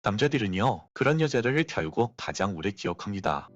남자들은요, 그런 여자를 결국 가장 오래 기억합니다.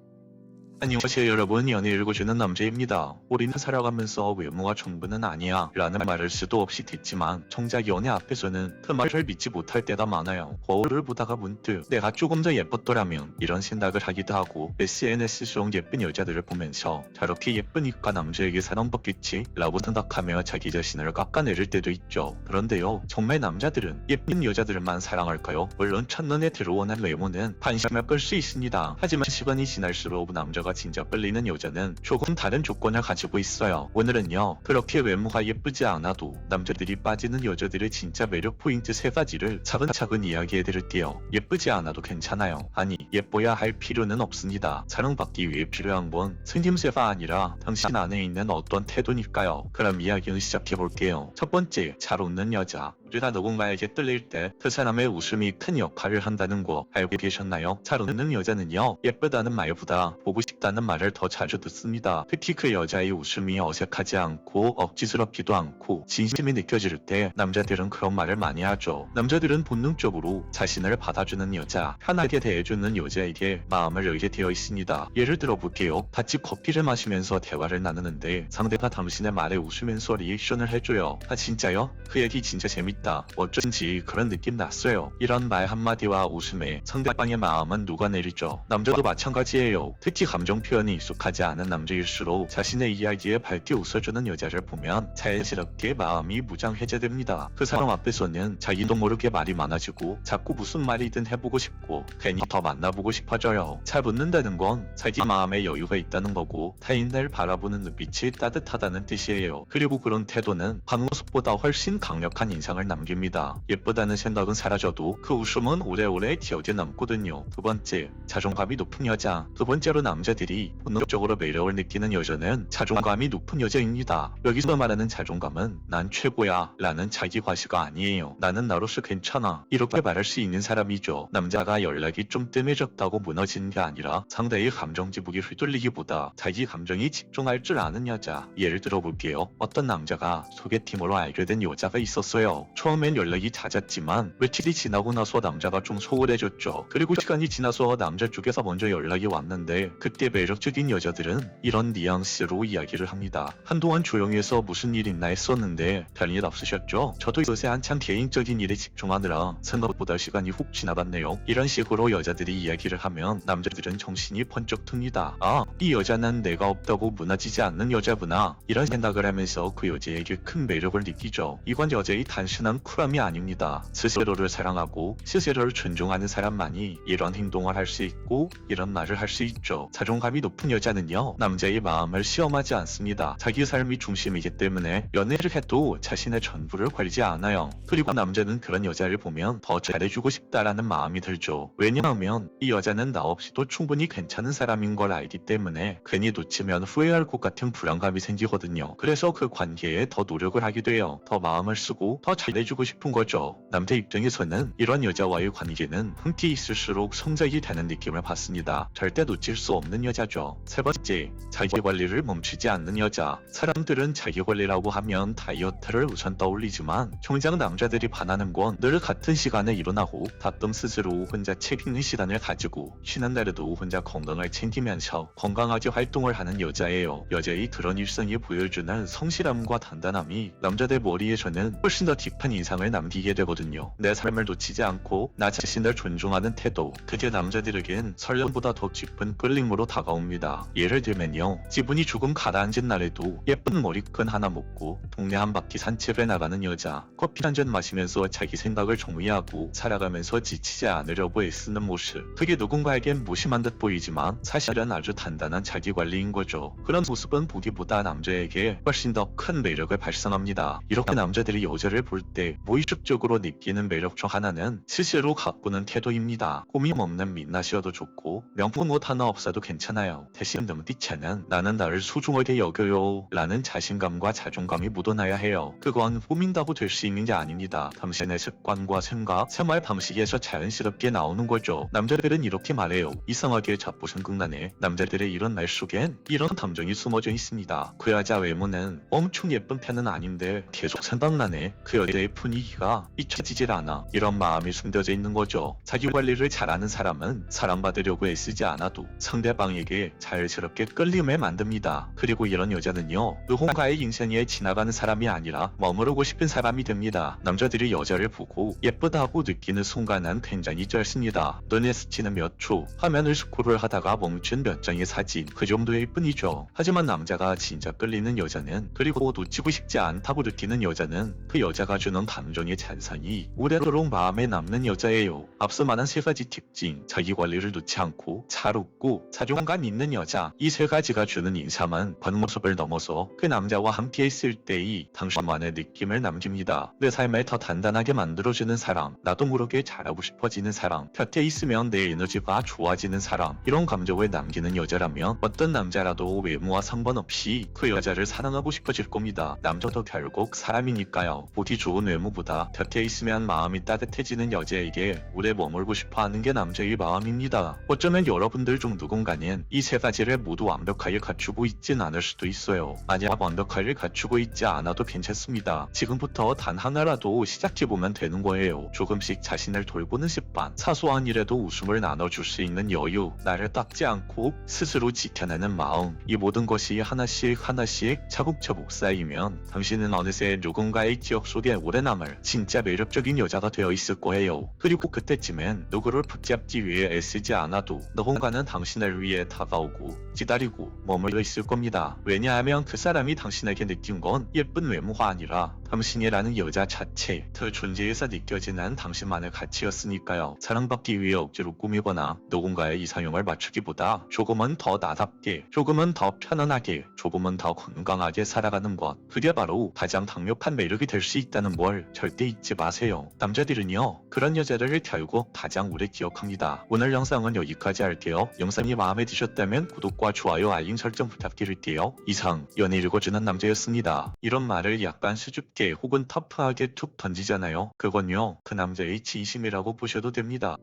안녕하세요 여러분, 연애 읽어주는 남자입니다. 우리는 살아가면서 외모가 전부는 아니야 라는 말을 수도 없이 듣지만 정작 연애 앞에서는 그 말을 믿지 못할 때가 많아요. 거울을 보다가 문득 내가 조금 더 예뻤더라면 이런 생각을 하기도 하고, SNS 속 예쁜 여자들을 보면서 저렇게 예쁘니까 남자에게 사랑받겠지 라고 생각하며 자기 자신을 깎아내릴 때도 있죠. 그런데요, 정말 남자들은 예쁜 여자들만 사랑할까요? 물론 첫눈에 들어오는 외모는 관심을 끌 수 있습니다. 하지만 시간이 지날수록 남자가 진짜 끌리는 여자는 조금 다른 조건을 가지고 있어요. 오늘은요, 그렇게 외모가 예쁘지 않아도 남자들이 빠지는 여자들의 진짜 매력 포인트 3가지를 차근차근 이야기해드릴게요. 예쁘지 않아도 괜찮아요. 아니, 예뻐야 할 필요는 없습니다. 사랑받기 위해 필요한 건 생김새가 아니라 당신 안에 있는 어떤 태도니까요. 그럼 이야기를 시작해볼게요. 첫 번째, 잘 웃는 여자. 우리가 누군가에게 끌릴 때 그 사람의 웃음이 큰 역할을 한다는 거 알고 계셨나요? 잘 웃는 여자는요, 예쁘다는 말보다 보고 싶다는 말을 더 자주 듣습니다. 특히 그 여자의 웃음이 어색하지 않고 억지스럽지도 않고 진심이 느껴질 때 남자들은 그런 말을 많이 하죠. 남자들은 본능적으로 자신을 받아주는 여자, 편하게 대해주는 여자에게 마음을 열게 되어 있습니다. 예를 들어 볼게요. 같이 커피를 마시면서 대화를 나누는데 상대가 당신의 말에 웃으면서 리액션을 해줘요. 아 진짜요? 그 얘기 진짜 재밌다. 어쩐지 그런 느낌 났어요. 이런 말 한마디와 웃음에 상대방의 마음은 녹아내리죠. 남자도 마찬가지예요. 특히 감정 표현이 익숙하지 않은 남자일수록 자신의 이야기에 밝게 웃어주는 여자를 보면 자연스럽게 마음이 무장해제됩니다. 그 사람 앞에서는 자기도 모르게 말이 많아지고 자꾸 무슨 말이든 해보고 싶고 괜히 더 만나보고 싶어져요. 잘 웃는다는 건 자기 마음에 여유가 있다는 거고, 타인을 바라보는 눈빛이 따뜻하다는 뜻이에요. 그리고 그런 태도는 겉모습보다 훨씬 강력한 인상을 남깁니다. 예쁘다는 생각은 사라져도 그 웃음은 오래오래 기억에 남거든요. 두 번째, 자존감이 높은 여자. 두 번째로 남자들이 본능적으로 매력을 느끼는 여자는 자존감이 높은 여자입니다. 여기서 말하는 자존감은 난 최고야 라는 자기 과시가 아니에요. 나는 나로서 괜찮아 이렇게 말할 수 있는 사람이죠. 남자가 연락이 좀 뜸해졌다고 무너지는 게 아니라 상대의 감정 지복이 휘둘리기보다 자기 감정이 집중할 줄 아는 여자. 예를 들어 볼게요. 어떤 남자가 소개팅으로 알게 된 여자가 있었어요. 처음엔 연락이 잦았지만 며칠이 지나고 나서 남자가 좀 소홀해졌죠. 그리고 시간이 지나서 남자 쪽에서 먼저 연락이 왔는데, 그때 매력적인 여자들은 이런 뉘앙스로 이야기를 합니다. 한동안 조용히 해서 무슨 일 있나 했었는데 별일 없으셨죠? 저도 요새 한참 개인적인 일에 집중하느라 생각보다 시간이 훅 지나갔네요. 이런 식으로 여자들이 이야기를 하면 남자들은 정신이 번쩍 듭니다. 아, 이 여자는 내가 없다고 무너지지 않는 여자구나 이런 생각을 하면서 그 여자에게 큰 매력을 느끼죠. 이건 여자의 단순한 쿨함이 아닙니다. 스스로를 사랑하고 스스로를 존중하는 사람만이 이런 행동을 할 수 있고 이런 말을 할 수 있죠. 자존감이 높은 여자는요, 남자의 마음을 시험하지 않습니다. 자기 삶이 중심이기 때문에 연애를 해도 자신의 전부를 걸지 않아요. 그리고 남자는 그런 여자를 보면 더 잘해주고 싶다라는 마음이 들죠. 왜냐하면 이 여자는 나 없이도 충분히 괜찮은 사람인 걸 알기 때문에 괜히 놓치면 후회할 것 같은 불안감이 생기거든요. 그래서 그 관계에 더 노력을 하게 돼요. 더 마음을 쓰고 더 잘해주고 싶은 거죠. 남자 입장에서는 이런 여자와의 관계는 흥티 있을수록 성장이 되는 느낌을 받습니다. 절대 놓칠 수 없는 여자죠. 세 번째, 자기 관리를 멈추지 않는 여자. 사람들은 자기 관리라고 하면 다이어트를 우선 떠올리지만 정작 남자들이 반하는 건 늘 같은 시간에 일어나고 가끔 스스로 혼자 책 읽는 시간을 가지고 쉬는 날에도 혼자 건강을 챙기면서 건강하게 활동을 하는 여자예요. 여자의 그런 일상이 보여주는 성실함과 단단함이 남자들 머리에서는 훨씬 더 깊은 인상을 남기게 되거든요. 내 삶을 놓치지 않고 나 자신을 존중하는 태도, 그게 남자들에겐 설렘보다 더 깊은 끌림으로 다가옵니다. 예를 들면요, 기분이 조금 가라앉은 날에도 예쁜 머리끈 하나 묶고 동네 한 바퀴 산책을 나가는 여자, 커피 한 잔 마시면서 자기 생각을 정리하고 살아가면서 지치지 않으려고 애쓰는 모습, 그게 누군가에겐 무심한 듯 보이지만 사실은 아주 단단한 자기 관리인 거죠. 그런 모습은 보기보다 남자에게 훨씬 더 큰 매력을 발산합니다. 이렇게 남자들이 여자를 볼 때 무의식적으로 느끼는 매력 중 하나는 스스로 가꾸는 태도입니다. 꾸밈 없는 민낯이어도 좋고 명품 옷 하나 없어도 괜찮아요. 대신 눈빛에는 나는 나를 소중하게 여겨요 라는 자신감과 자존감이 묻어나야 해요. 그건 꾸민다고 될 수 있는 게 아닙니다. 당신의 습관과 생각, 생활 방식에서 자연스럽게 나오는 거죠. 남자들은 이렇게 말해요. 이상하게 자꾸 생각나네. 남자들의 이런 말 속엔 이런 감정이 숨어져 있습니다. 그 여자 외모는 엄청 예쁜 편은 아닌데 계속 생각나네. 그 여자의 내 분위기가 잊혀지질 않아. 이런 마음이 숨겨져 있는 거죠. 자기 관리를 잘하는 사람은 사랑받으려고 애쓰지 않아도 상대방에게 자연스럽게 끌림을 만듭니다. 그리고 이런 여자는요, 누군가의 인생에 지나가는 사람이 아니라 머무르고 싶은 사람이 됩니다. 남자들이 여자를 보고 예쁘다고 느끼는 순간은 굉장히 짧습니다. 눈에 스치는 몇 초, 화면을 스크롤 하다가 멈춘 몇 장의 사진, 그 정도일 뿐이죠. 하지만 남자가 진짜 끌리는 여자는, 그리고 놓치고 싶지 않다고 느끼는 여자는 그 여자가 주는 감정의 잔상이 오래도록 마음에 남는 여자예요. 앞서 말한 세 가지 특징, 자기 관리를 놓지 않고 잘 웃고 사정감 있는 여자, 이 세 가지가 주는 인상은 겉모습을 넘어서 그 남자와 함께 있을 때의 당신만의 느낌을 남깁니다. 내 삶을 더 단단하게 만들어주는 사람, 나도 모르게 잘하고 싶어지는 사람, 곁에 있으면 내 에너지가 좋아지는 사람, 이런 감정을 남기는 여자라면 어떤 남자라도 외모와 상관없이 그 여자를 사랑하고 싶어질 겁니다. 남자도 결국 사람이니까요. 보기 좋은 외모보다 곁에 있으면 마음이 따뜻해지는 여자에게 오래 머물고 싶어하는 게 남자의 마음입니다. 어쩌면 여러분들 중 누군가는 이 세 가지를 모두 완벽하게 갖추고 있진 않을 수도 있어요. 만약 완벽하게 갖추고 있지 않아도 괜찮습니다. 지금부터 단 하나라도 시작해보면 되는 거예요. 조금씩 자신을 돌보는 습관, 사소한 일에도 웃음을 나눠줄 수 있는 여유, 나를 닦지 않고 스스로 지켜내는 마음, 이 모든 것이 하나씩 차곡차곡 쌓이면 당신은 어느새 누군가의 기억 속에 오래 남을 진짜 매력적인 여자가 되어 있을 거예요. 그리고 그때쯤엔 누구를 붙잡기 위해 애쓰지 않아도 누군가는 당신을 위해 다가오고 기다리고 머물러 있을 겁니다. 왜냐하면 그 사람이 당신에게 느낀 건 예쁜 외모가 아니라 당신이라는 여자 자체, 그 존재에서 느껴지는 당신만의 가치였으니까요. 사랑받기 위해 억지로 꾸미거나 누군가의 이상형을 맞추기보다 조금은 더 나답게, 조금은 더 편안하게, 조금은 더 건강하게 살아가는 것, 그게 바로 가장 강력한 매력이 될 수 있다는 걸 절대 잊지 마세요. 남자들은요, 그런 여자를 결국 가장 오래 기억합니다. 오늘 영상은 여기까지 할게요. 영상이 마음에 드셨다면 구독과 좋아요, 알림 설정 부탁드릴게요. 이상 연애 읽어주는 남자였습니다. 이런 말을 약간 수줍게 혹은 터프하게 툭 던지잖아요. 그건요, 그 남자의 진심이라고 보셔도 됩니다.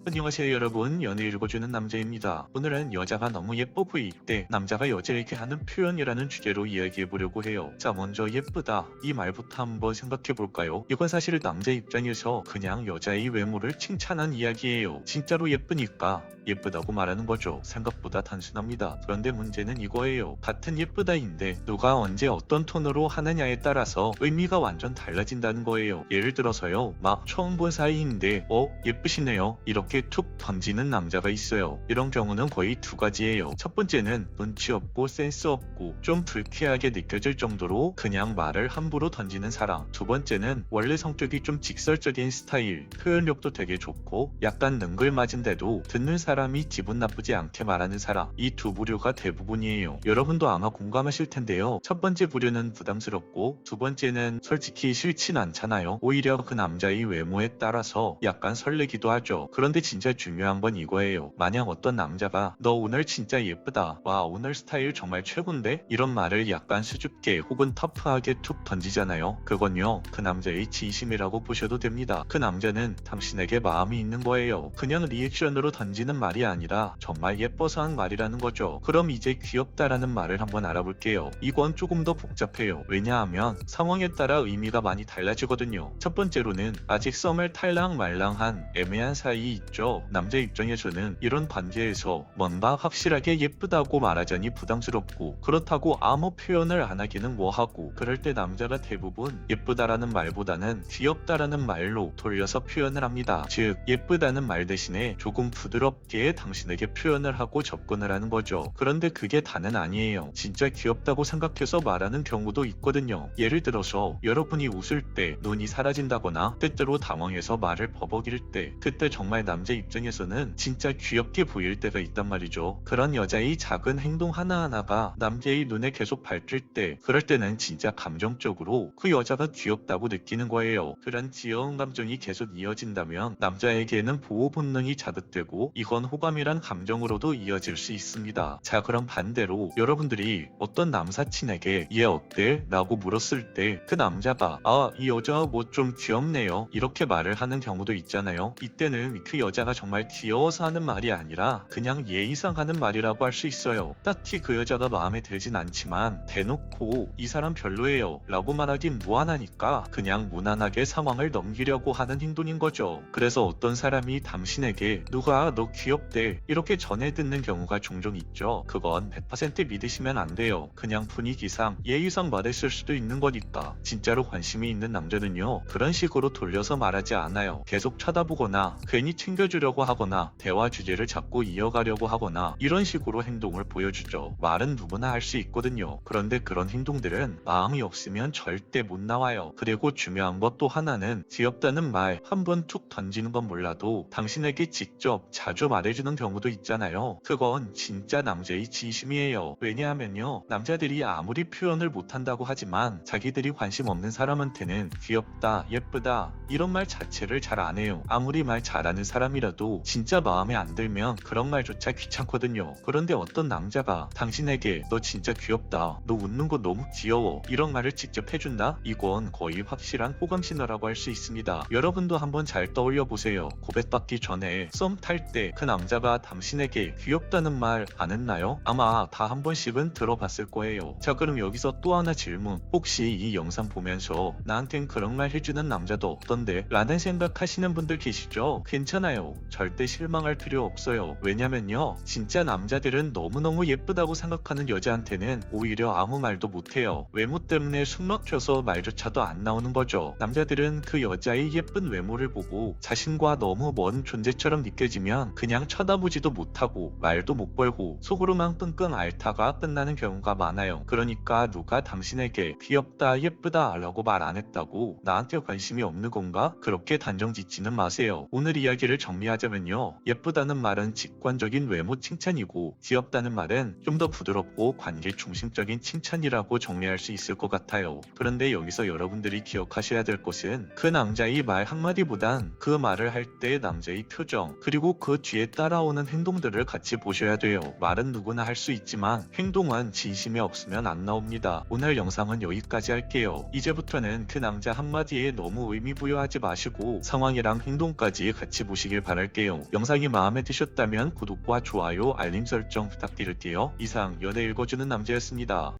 안녕하세요 여러분, 연애 읽어주는 남자입니다. 오늘은 여자가 너무 예뻐 보일 때 남자가 여자에게 하는 표현이라는 주제로 이야기해보려고 해요. 자, 먼저 예쁘다, 이 말부터 한번 생각해볼까요? 이건 사실 남자 입장에서 그냥 여자의 외모를 칭찬한 이야기예요. 진짜로 예쁘니까 예쁘다고 말하는 거죠. 생각보다 단순합니다. 그런데 문제는 이거예요. 같은 예쁘다인데 누가 언제 어떤 톤으로 하느냐에 따라서 의미가 완전 달라진다는 거예요. 예를 들어서요, 막 처음 본 사이인데 예쁘시네요, 이렇게 툭 던지는 남자가 있어요. 이런 경우는 거의 두 가지예요. 첫 번째는 눈치 없고 센스 없고 좀 불쾌하게 느껴질 정도로 그냥 말을 함부로 던지는 사람. 두 번째는 원래 성격이 좀 직설적인 스타일, 표현력도 되게 좋고 약간 능글맞은데도 듣는 사람이 기분 나쁘지 않게 말하는 사람. 이 두 부류가 대부분이에요. 여러분도 아마 공감하실 텐데요. 첫 번째 부류는 부담스럽고 두 번째는 솔직히 싫진 않잖아요. 오히려 그 남자의 외모에 따라서 약간 설레기도 하죠. 그런데 진짜 중요한 건 이거예요. 만약 어떤 남자가 너 오늘 진짜 예쁘다, 와 오늘 스타일 정말 최고인데, 이런 말을 약간 수줍게 혹은 터프하게 툭 던지잖아요. 그건요, 그 남자의 진심이라고 보셔도 됩니다. 그 남자는 당신에게 마음이 있는 거예요. 그냥 리액션으로 던지는 말이 아니라 정말 예뻐서 한 말이라는 거죠. 그럼 이제 귀엽다라는 말을 한번 알아볼게요. 이건 조금 더 복잡해요. 왜냐하면 상황에 따라 의미가 많이 달라지거든요. 첫 번째로는 아직 썸을 탈랑말랑한 애매한 사이 있죠. 남자 입장에서는 이런 관계에서 뭔가 확실하게 예쁘다고 말하자니 부담스럽고, 그렇다고 아무 표현을 안 하기는 뭐하고, 그럴 때 남자가 대부분 예쁘다라는 말보다는 귀엽다라는 말로 돌려서 표현을 합니다. 즉 예쁘다는 말 대신에 조금 부드럽게 당신에게 표현을 하고 접근을 하는 거죠. 그런데 그게 다는 아니에요. 진짜 귀엽다고 생각해서 말하는 경우도 있거든요. 예를 들어서 여러분이 웃을 때 눈이 사라진다거나 때때로 당황해서 말을 버벅일 때, 그때 정말 남자 입장에서는 진짜 귀엽게 보일 때가 있단 말이죠. 그런 여자의 작은 행동 하나하나가 남자의 눈에 계속 밟힐 때, 그럴 때는 진짜 감정적으로 그 여자가 귀엽다고 느끼는 거예요. 그런 귀여운 감정이 계속 이어진다면 남자에게는 보호 본능이 자극되고 이건 호감이란 감정으로도 이어질 수 있습니다. 자, 그럼 반대로 여러분들이 어떤 남사친에게 얘 어때? 라고 물었을 때 그 남자가 이 여자 뭐 좀 귀엽네요, 이렇게 말을 하는 경우도 있잖아요. 이때는 그 여자 여자가 정말 귀여워서 하는 말이 아니라 그냥 예의상 하는 말이라고 할 수 있어요. 딱히 그 여자가 마음에 들진 않지만 대놓고 이 사람 별로예요 라고 말하긴 무한하니까 그냥 무난하게 상황을 넘기려고 하는 행동인 거죠. 그래서 어떤 사람이 당신에게 누가 너 귀엽대 이렇게 전해 듣는 경우가 종종 있죠. 그건 100% 믿으시면 안 돼요. 그냥 분위기상 예의상 말했을 수도 있는 거니까. 진짜로 관심이 있는 남자는요 그런 식으로 돌려서 말하지 않아요. 계속 쳐다보거나 괜히 챙겨주려고 하거나 대화 주제를 자꾸 이어가려고 하거나 이런 식으로 행동을 보여주죠. 말은 누구나 할 수 있거든요. 그런데 그런 행동들은 마음이 없으면 절대 못 나와요. 그리고 중요한 것 또 하나는 귀엽다는 말 한 번 툭 던지는 건 몰라도 당신에게 직접 자주 말해주는 경우도 있잖아요. 그건 진짜 남자의 진심이에요. 왜냐하면요 남자들이 아무리 표현을 못한다고 하지만 자기들이 관심 없는 사람한테는 귀엽다 예쁘다 이런 말 자체를 잘 안 해요. 아무리 말 잘하는 사람이라도 진짜 마음에 안 들면 그런 말조차 귀찮거든요. 그런데 어떤 남자가 당신에게 너 진짜 귀엽다 너 웃는 거 너무 귀여워 이런 말을 직접 해준다? 이건 거의 확실한 호감 신호라고 할 수 있습니다. 여러분도 한번 잘 떠올려 보세요. 고백받기 전에 썸 탈 때 그 남자가 당신에게 귀엽다는 말 안 했나요? 아마 다 한 번씩은 들어봤을 거예요. 자 그럼 여기서 또 하나 질문. 혹시 이 영상 보면서 나한텐 그런 말 해주는 남자도 없던데 라는 생각하시는 분들 계시죠? 괜찮아요. 절대 실망할 필요 없어요. 왜냐면요 진짜 남자들은 너무너무 예쁘다고 생각하는 여자한테는 오히려 아무 말도 못해요. 외모 때문에 숨 막혀서 말조차도 안 나오는 거죠. 남자들은 그 여자의 예쁜 외모를 보고 자신과 너무 먼 존재처럼 느껴지면 그냥 쳐다보지도 못하고 말도 못 걸고 속으로만 끙끙 앓다가 끝나는 경우가 많아요. 그러니까 누가 당신에게 귀엽다 예쁘다 라고 말 안 했다고 나한테 관심이 없는 건가? 그렇게 단정 짓지는 마세요. 오늘 이야기를 정리하자면요 예쁘다는 말은 직관적인 외모 칭찬이고 귀엽다는 말은 좀 더 부드럽고 관계 중심적인 칭찬이라고 정리할 수 있을 것 같아요. 그런데 여기서 여러분들이 기억하셔야 될 것은 그 남자의 말 한마디보단 그 말을 할 때 남자의 표정 그리고 그 뒤에 따라오는 행동들을 같이 보셔야 돼요. 말은 누구나 할 수 있지만 행동은 진심이 없으면 안 나옵니다. 오늘 영상은 여기까지 할게요. 이제부터는 그 남자 한마디에 너무 의미 부여하지 마시고 상황이랑 행동까지 같이 보시길 바랄게요. 영상이 마음에 드셨다면 구독과 좋아요 알림 설정 부탁드릴게요. 이상 연애 읽어주는 남자였습니다.